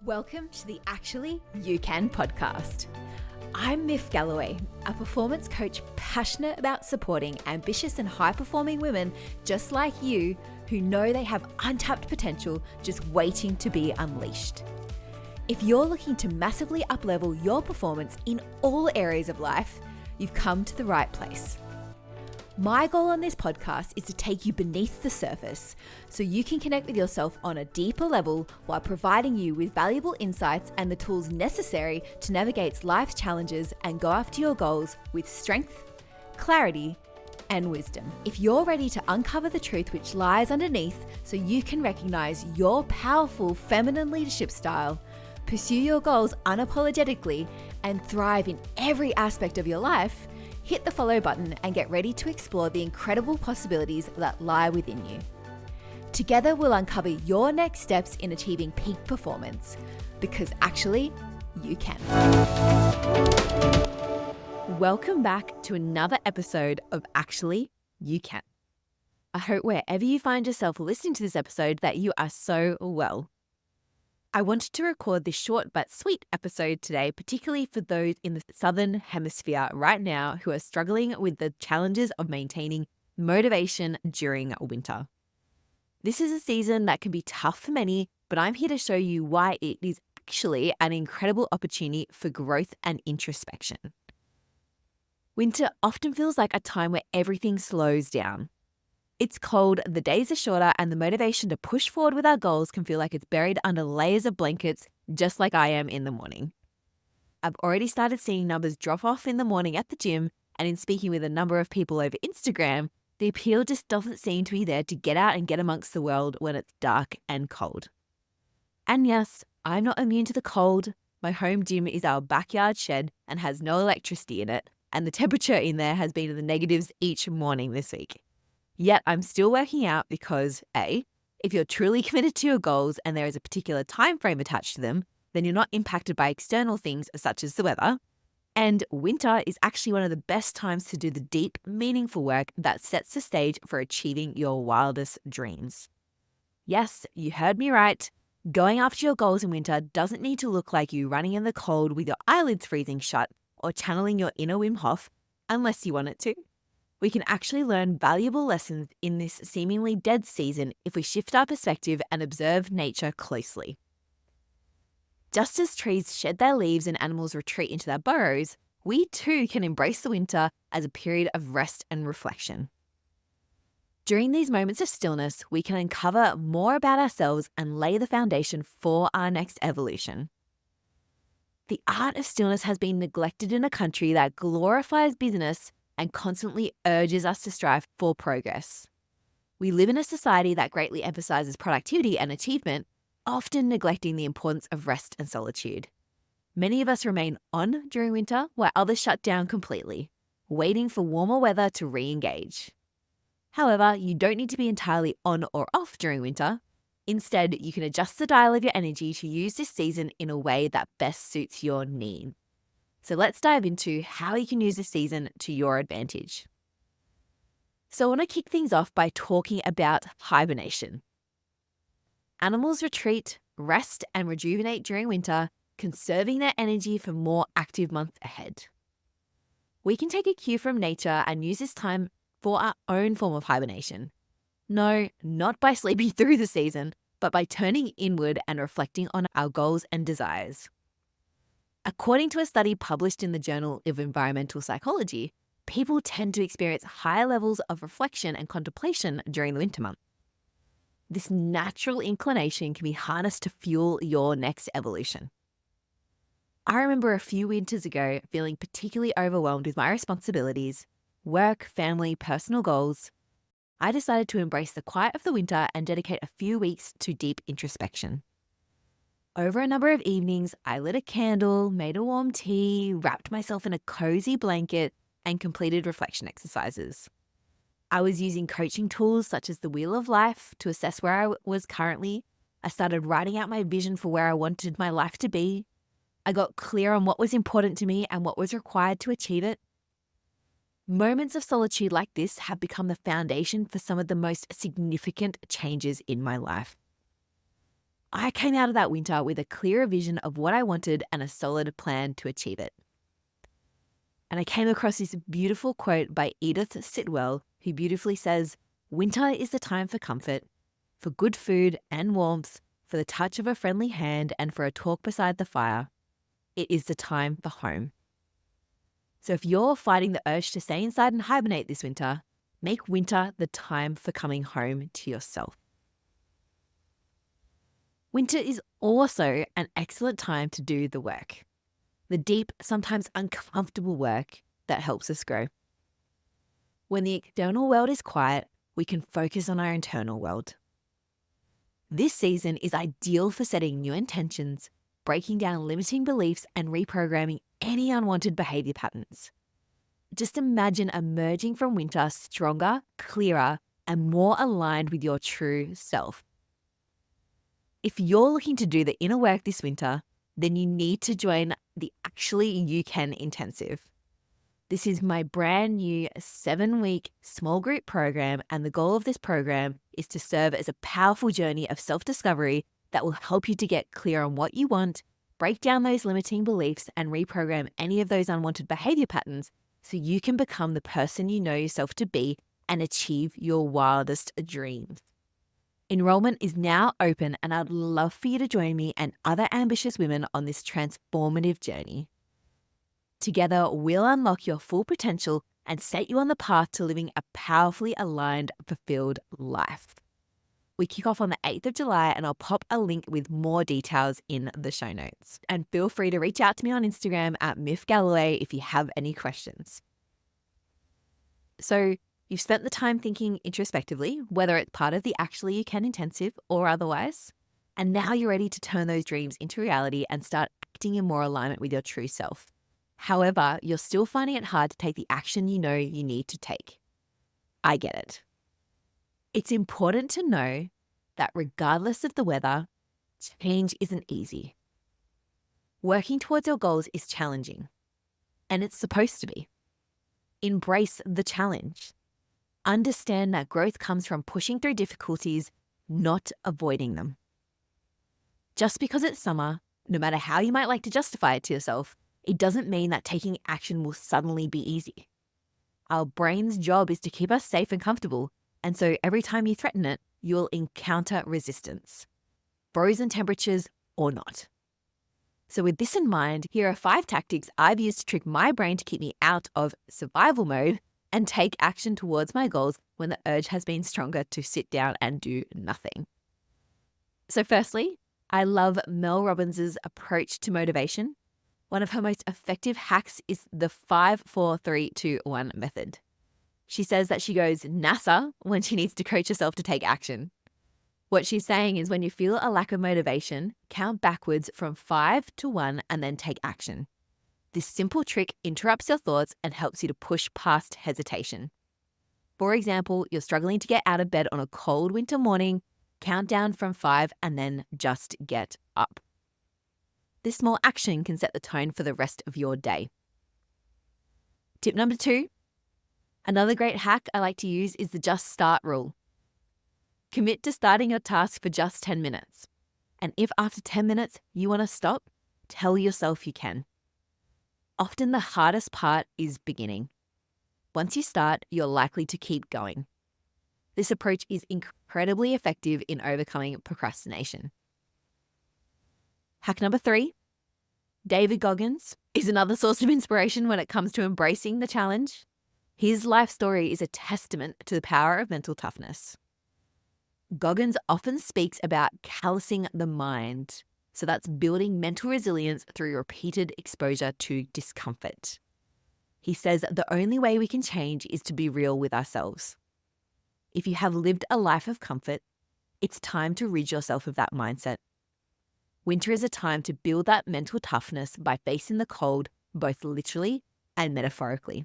Welcome to the Actually You Can podcast. I'm Myf Galloway, a performance coach passionate about supporting ambitious and high-performing women just like you who know they have untapped potential just waiting to be unleashed. If you're looking to massively uplevel your performance in all areas of life, you've come to the right place. My goal on this podcast is to take you beneath the surface so you can connect with yourself on a deeper level while providing you with valuable insights and the tools necessary to navigate life's challenges and go after your goals with strength, clarity, and wisdom. If you're ready to uncover the truth which lies underneath so you can recognize your powerful feminine leadership style, pursue your goals unapologetically, and thrive in every aspect of your life, hit the follow button and get ready to explore the incredible possibilities that lie within you. Together, we'll uncover your next steps in achieving peak performance, because actually, you can. Welcome back to another episode of Actually You Can. I hope wherever you find yourself listening to this episode that you are so well. I wanted to record this short but sweet episode today, particularly for those in the Southern Hemisphere right now who are struggling with the challenges of maintaining motivation during winter. This is a season that can be tough for many, but I'm here to show you why it is actually an incredible opportunity for growth and introspection. Winter often feels like a time where everything slows down. It's cold, the days are shorter, and the motivation to push forward with our goals can feel like it's buried under layers of blankets, just like I am in the morning. I've already started seeing numbers drop off in the morning at the gym, and in speaking with a number of people over Instagram, the appeal just doesn't seem to be there to get out and get amongst the world when it's dark and cold. And yes, I'm not immune to the cold. My home gym is our backyard shed and has no electricity in it, and the temperature in there has been in the negatives each morning this week. Yet I'm still working out because A, if you're truly committed to your goals and there is a particular time frame attached to them, then you're not impacted by external things such as the weather. And winter is actually one of the best times to do the deep, meaningful work that sets the stage for achieving your wildest dreams. Yes, you heard me right. Going after your goals in winter doesn't need to look like you running in the cold with your eyelids freezing shut or channeling your inner Wim Hof, unless you want it to. We can actually learn valuable lessons in this seemingly dead season if we shift our perspective and observe nature closely. Just as trees shed their leaves and animals retreat into their burrows, we too can embrace the winter as a period of rest and reflection. During these moments of stillness, we can uncover more about ourselves and lay the foundation for our next evolution. The art of stillness has been neglected in a country that glorifies business and constantly urges us to strive for progress. We live in a society that greatly emphasizes productivity and achievement, often neglecting the importance of rest and solitude. Many of us remain on during winter, while others shut down completely, waiting for warmer weather to re-engage. However, you don't need to be entirely on or off during winter. Instead, you can adjust the dial of your energy to use this season in a way that best suits your need. So let's dive into how you can use this season to your advantage. So I want to kick things off by talking about hibernation. Animals retreat, rest, and rejuvenate during winter, conserving their energy for more active months ahead. We can take a cue from nature and use this time for our own form of hibernation. No, not by sleeping through the season, but by turning inward and reflecting on our goals and desires. According to a study published in the Journal of Environmental Psychology, people tend to experience higher levels of reflection and contemplation during the winter months. This natural inclination can be harnessed to fuel your next evolution. I remember a few winters ago feeling particularly overwhelmed with my responsibilities, work, family, personal goals. I decided to embrace the quiet of the winter and dedicate a few weeks to deep introspection. Over a number of evenings, I lit a candle, made a warm tea, wrapped myself in a cozy blanket, and completed reflection exercises. I was using coaching tools such as the Wheel of Life to assess where I was currently. I started writing out my vision for where I wanted my life to be. I got clear on what was important to me and what was required to achieve it. Moments of solitude like this have become the foundation for some of the most significant changes in my life. I came out of that winter with a clearer vision of what I wanted and a solid plan to achieve it. And I came across this beautiful quote by Edith Sitwell, who beautifully says, "Winter is the time for comfort, for good food and warmth, for the touch of a friendly hand, and for a talk beside the fire. It is the time for home." So if you're fighting the urge to stay inside and hibernate this winter, make winter the time for coming home to yourself. Winter is also an excellent time to do the work. The deep, sometimes uncomfortable work that helps us grow. When the external world is quiet, we can focus on our internal world. This season is ideal for setting new intentions, breaking down limiting beliefs, and reprogramming any unwanted behavior patterns. Just imagine emerging from winter stronger, clearer, and more aligned with your true self. If you're looking to do the inner work this winter, then you need to join the Actually You Can Intensive. This is my brand new 7-week small group program, and the goal of this program is to serve as a powerful journey of self-discovery that will help you to get clear on what you want, break down those limiting beliefs, and reprogram any of those unwanted behavior patterns so you can become the person you know yourself to be and achieve your wildest dreams. Enrollment is now open, and I'd love for you to join me and other ambitious women on this transformative journey. Together, we'll unlock your full potential and set you on the path to living a powerfully aligned, fulfilled life. We kick off on the 8th of July, and I'll pop a link with more details in the show notes. And feel free to reach out to me on Instagram at Myf Galloway if you have any questions. So, you've spent the time thinking introspectively, whether it's part of the Actually You Can Intensive or otherwise, and now you're ready to turn those dreams into reality and start acting in more alignment with your true self. However, you're still finding it hard to take the action you know you need to take. I get it. It's important to know that regardless of the weather, change isn't easy. Working towards your goals is challenging, and it's supposed to be. Embrace the challenge. Understand that growth comes from pushing through difficulties, not avoiding them. Just because it's summer, no matter how you might like to justify it to yourself, it doesn't mean that taking action will suddenly be easy. Our brain's job is to keep us safe and comfortable, and so every time you threaten it, you'll encounter resistance, frozen temperatures or not. So with this in mind, here are 5 tactics I've used to trick my brain to keep me out of survival mode and take action towards my goals when the urge has been stronger to sit down and do nothing. So firstly, I love Mel Robbins' approach to motivation. One of her most effective hacks is the 5-4-3-2-1 method. She says that she goes NASA when she needs to coach herself to take action. What she's saying is when you feel a lack of motivation, count backwards from 5 to 1 and then take action. This simple trick interrupts your thoughts and helps you to push past hesitation. For example, you're struggling to get out of bed on a cold winter morning, count down from 5 and then just get up. This small action can set the tone for the rest of your day. Tip number 2. Another great hack I like to use is the just start rule. Commit to starting your task for just 10 minutes. And if after 10 minutes you want to stop, tell yourself you can. Often the hardest part is beginning. Once you start, you're likely to keep going. This approach is incredibly effective in overcoming procrastination. Hack number 3. David Goggins is another source of inspiration when it comes to embracing the challenge. His life story is a testament to the power of mental toughness. Goggins often speaks about callousing the mind. So that's building mental resilience through repeated exposure to discomfort. He says the only way we can change is to be real with ourselves. If you have lived a life of comfort, it's time to rid yourself of that mindset. Winter is a time to build that mental toughness by facing the cold, both literally and metaphorically.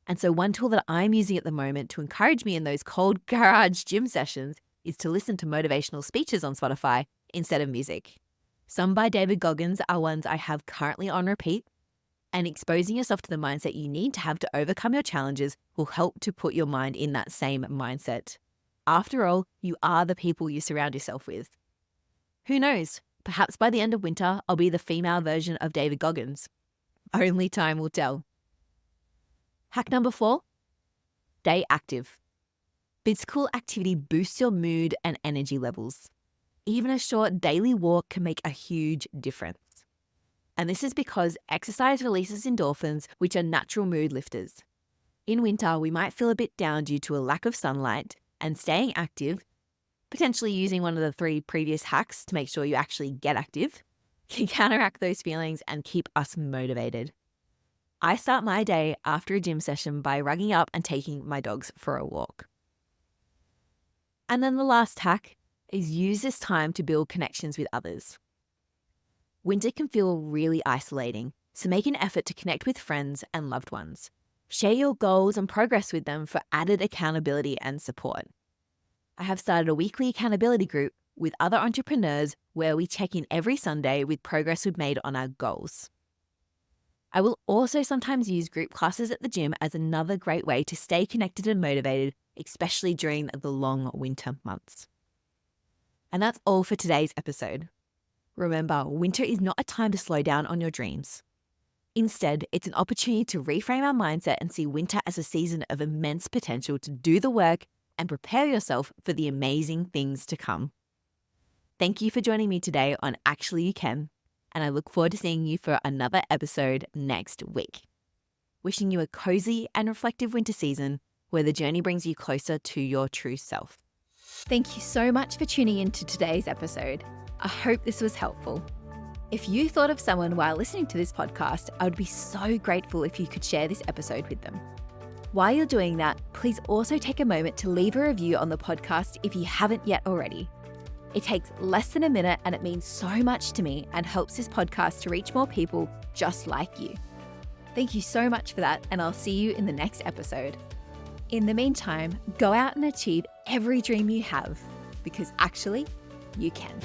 And so one tool that I'm using at the moment to encourage me in those cold garage gym sessions is to listen to motivational speeches on Spotify instead of music. Some by David Goggins are ones I have currently on repeat, and exposing yourself to the mindset you need to have to overcome your challenges will help to put your mind in that same mindset. After all, you are the people you surround yourself with. Who knows? Perhaps by the end of winter, I'll be the female version of David Goggins. Only time will tell. Hack number 4, stay active. Physical activity boosts your mood and energy levels. Even a short daily walk can make a huge difference. And this is because exercise releases endorphins, which are natural mood lifters. In winter, we might feel a bit down due to a lack of sunlight, and staying active, potentially using one of the 3 previous hacks to make sure you actually get active, can counteract those feelings and keep us motivated. I start my day after a gym session by rugging up and taking my dogs for a walk. And then the last hack is use this time to build connections with others. Winter can feel really isolating, so make an effort to connect with friends and loved ones. Share your goals and progress with them for added accountability and support. I have started a weekly accountability group with other entrepreneurs where we check in every Sunday with progress we've made on our goals. I will also sometimes use group classes at the gym as another great way to stay connected and motivated, especially during the long winter months. And that's all for today's episode. Remember, winter is not a time to slow down on your dreams. Instead, it's an opportunity to reframe our mindset and see winter as a season of immense potential to do the work and prepare yourself for the amazing things to come. Thank you for joining me today on Actually You Can, and I look forward to seeing you for another episode next week. Wishing you a cozy and reflective winter season where the journey brings you closer to your true self. Thank you so much for tuning in to today's episode. I hope this was helpful. If you thought of someone while listening to this podcast, I would be so grateful if you could share this episode with them. While you're doing that, please also take a moment to leave a review on the podcast if you haven't yet already. It takes less than a minute and it means so much to me and helps this podcast to reach more people just like you. Thank you so much for that, and I'll see you in the next episode. In the meantime, go out and achieve every dream you have, because actually, you can.